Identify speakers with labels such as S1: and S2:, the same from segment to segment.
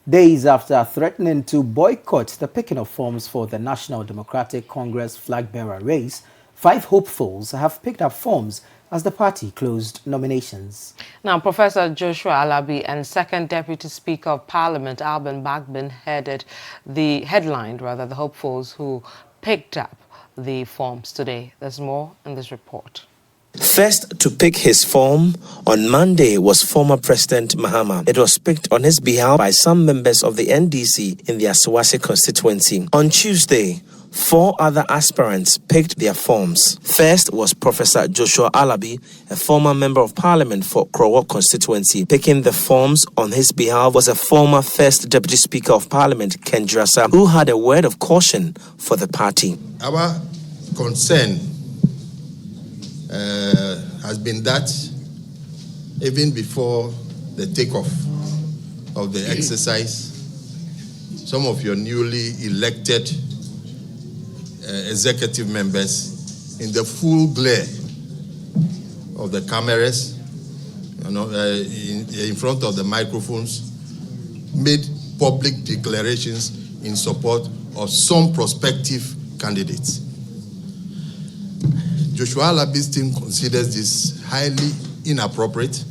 S1: Days after threatening to boycott the picking of forms for the National Democratic Congress flag-bearer race, 5 hopefuls have picked up forms as the party closed nominations.
S2: Now, Professor Joshua Alabi and Second Deputy Speaker of Parliament Alban Bagbin headlined the hopefuls who picked up the forms today. There's more in this report.
S3: First to pick his form on Monday was former President Mahama. It was picked on his behalf by some members of the NDC in the Asawase constituency. On Tuesday, 4 other aspirants picked their forms. First was Professor Joshua Alabi, a former member of parliament for Krowo constituency. Picking the forms on his behalf was a former First Deputy Speaker of Parliament, Ken Drasa, who had a word of caution for the party.
S4: Our concern has been that even before the takeoff of the exercise, some of your newly elected executive members, in the full glare of the cameras, in front of the microphones, made public declarations in support of some prospective candidates. Joshua Alabi's team considers this highly inappropriate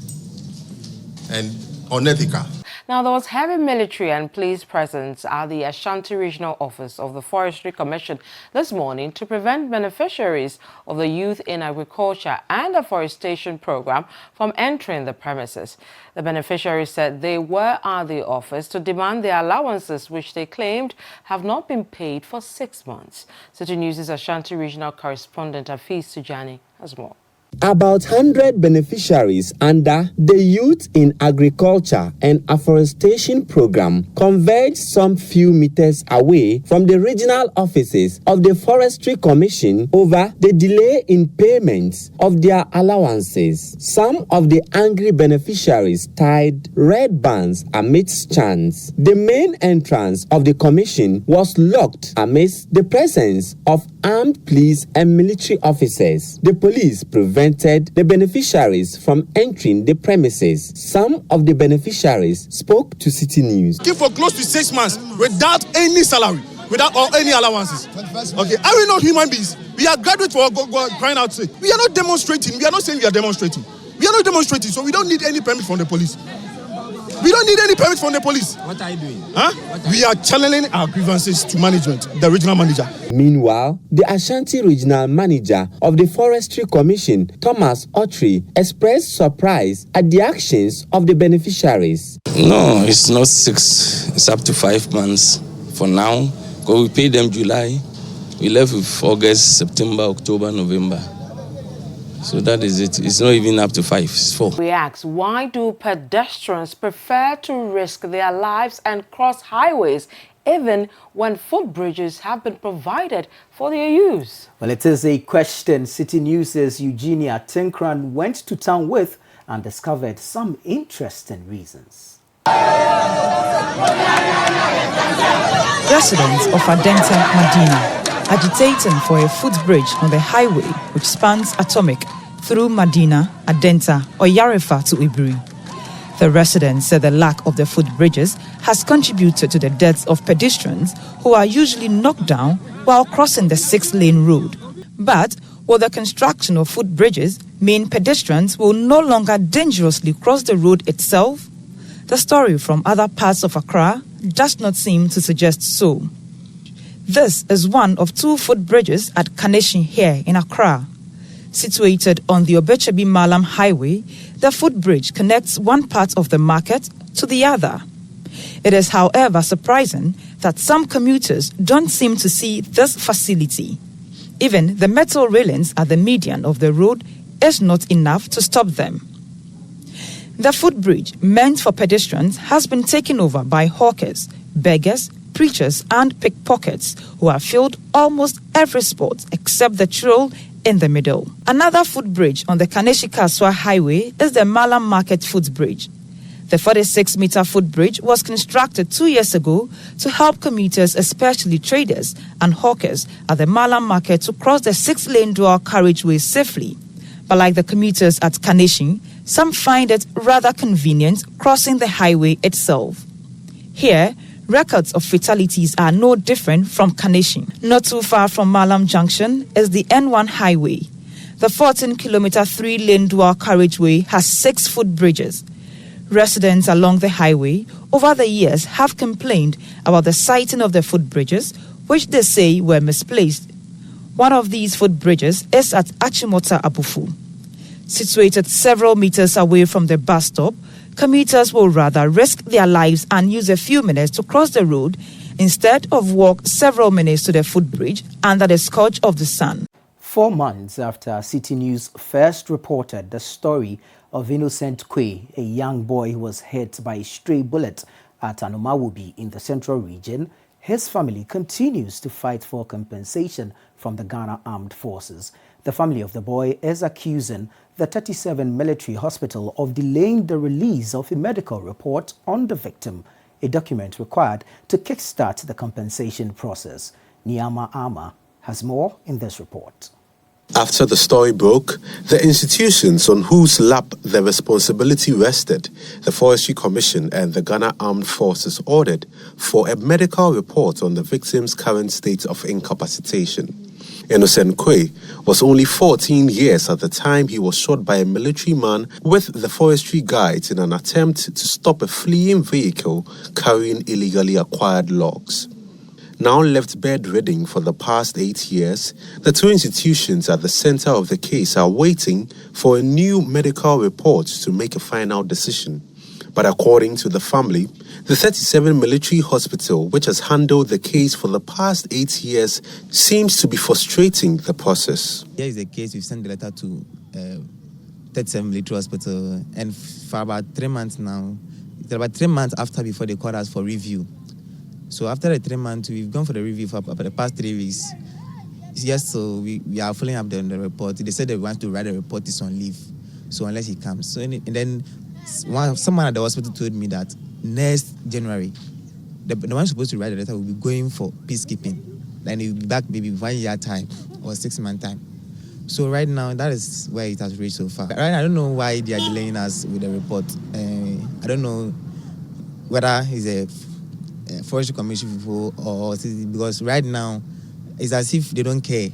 S4: and unethical.
S2: Now, there was heavy military and police presence at the Ashanti Regional Office of the Forestry Commission this morning to prevent beneficiaries of the Youth in Agriculture and Afforestation program from entering the premises. The beneficiaries said they were at the office to demand their allowances, which they claimed have not been paid for 6 months. City News' Ashanti Regional Correspondent Afis Sujani has more.
S5: About 100 beneficiaries under the Youth in Agriculture and Afforestation program converged some few meters away from the regional offices of the Forestry Commission over the delay in payments of their allowances. Some of the angry beneficiaries tied red bands amidst chants. The main entrance of the commission was locked amidst the presence of armed police and military officers. The police prevented the beneficiaries from entering the premises. Some of the beneficiaries spoke to City News.
S6: For close to 6 months without any salary, without any allowances. Okay, are we not human beings? We are graduates for crying out. We are not demonstrating. We are not saying we are demonstrating. We are not demonstrating, so we don't need any permit from the police. We don't need any permit from the police.
S7: What are you doing?
S6: We are channeling our grievances to management, the regional manager.
S5: Meanwhile, the Ashanti regional manager of the Forestry Commission, Thomas Autry, expressed surprise at the actions of the beneficiaries.
S8: No, it's not 6. It's up to 5 months for now. Because we paid them July. We left with August, September, October, November. So that is it. It's not even up to 5, it's 4.
S2: We ask, why do pedestrians prefer to risk their lives and cross highways even when footbridges have been provided for their use?
S1: Well, it is a question City News' Eugenia Tinkran went to town with and discovered some interesting reasons.
S9: Residents of Adenta, Medina, agitating for a footbridge on the highway which spans Atomic through Medina, Adenta, or Yarefa to Ibri. The residents said the lack of the footbridges has contributed to the deaths of pedestrians who are usually knocked down while crossing the 6-lane road. But will the construction of footbridges mean pedestrians will no longer dangerously cross the road itself? The story from other parts of Accra does not seem to suggest so. This is one of 2 footbridges at Kaneshin here in Accra. Situated on the Obechebi Malam Highway, the footbridge connects one part of the market to the other. It is, however, surprising that some commuters don't seem to see this facility. Even the metal railings at the median of the road is not enough to stop them. The footbridge, meant for pedestrians, has been taken over by hawkers, beggars, preachers and pickpockets who have filled almost every spot except the trail in the middle. Another footbridge on the Kaneshi-Kaswa Highway is the Malam Market footbridge. The 46-meter footbridge was constructed 2 years ago to help commuters, especially traders and hawkers at the Malam Market, to cross the 6-lane dual carriageway safely. But like the commuters at Kaneshi, some find it rather convenient crossing the highway itself. Here, records of fatalities are no different from Kaneshie. Not too far from Malam Junction is the N1 highway. The 14-kilometer 3-lane dual carriageway has 6 footbridges. Residents along the highway over the years have complained about the sighting of the footbridges, which they say were misplaced. One of these footbridges is at Achimota Abufu. Situated several meters away from the bus stop, commuters will rather risk their lives and use a few minutes to cross the road instead of walk several minutes to the footbridge under the scorch of the sun.
S1: 4 months after City News first reported the story of Innocent Kwe, a young boy who was hit by a stray bullet at Anumawubi in the Central Region, his family continues to fight for compensation from the Ghana Armed Forces. The family of the boy is accusing the 37 military hospital of delaying the release of a medical report on the victim, a document required to kickstart the compensation process. Niama Ama has more in this report.
S7: After the story broke, the institutions on whose lap the responsibility rested, the Forestry Commission and the Ghana Armed Forces, ordered for a medical report on the victim's current state of incapacitation. Innocent Kwe was only 14 years at the time he was shot by a military man with the forestry guides in an attempt to stop a fleeing vehicle carrying illegally acquired logs. Now left bedridden for the past 8 years, the two institutions at the center of the case are waiting for a new medical report to make a final decision. But according to the family, the 37 military hospital, which has handled the case for the past 8 years, seems to be frustrating the process.
S10: Here is the case. We've sent the letter to 37 military hospital, and for about 3 months now, it's about 3 months after before they called us for review. So after the 3 months, we've gone for the review for the past 3 weeks. Yes, so we are following up the report. They said they want to write a report is on leave, so unless he comes. So and then someone at the hospital told me that next January, the one supposed to write the letter will be going for peacekeeping. Then he'll be back maybe 1 year time or 6 month time. So right now, that is where it has reached so far. Right, I don't know why they are delaying us with the report. I don't know whether it's a Forestry Commission people or because right now it's as if they don't care.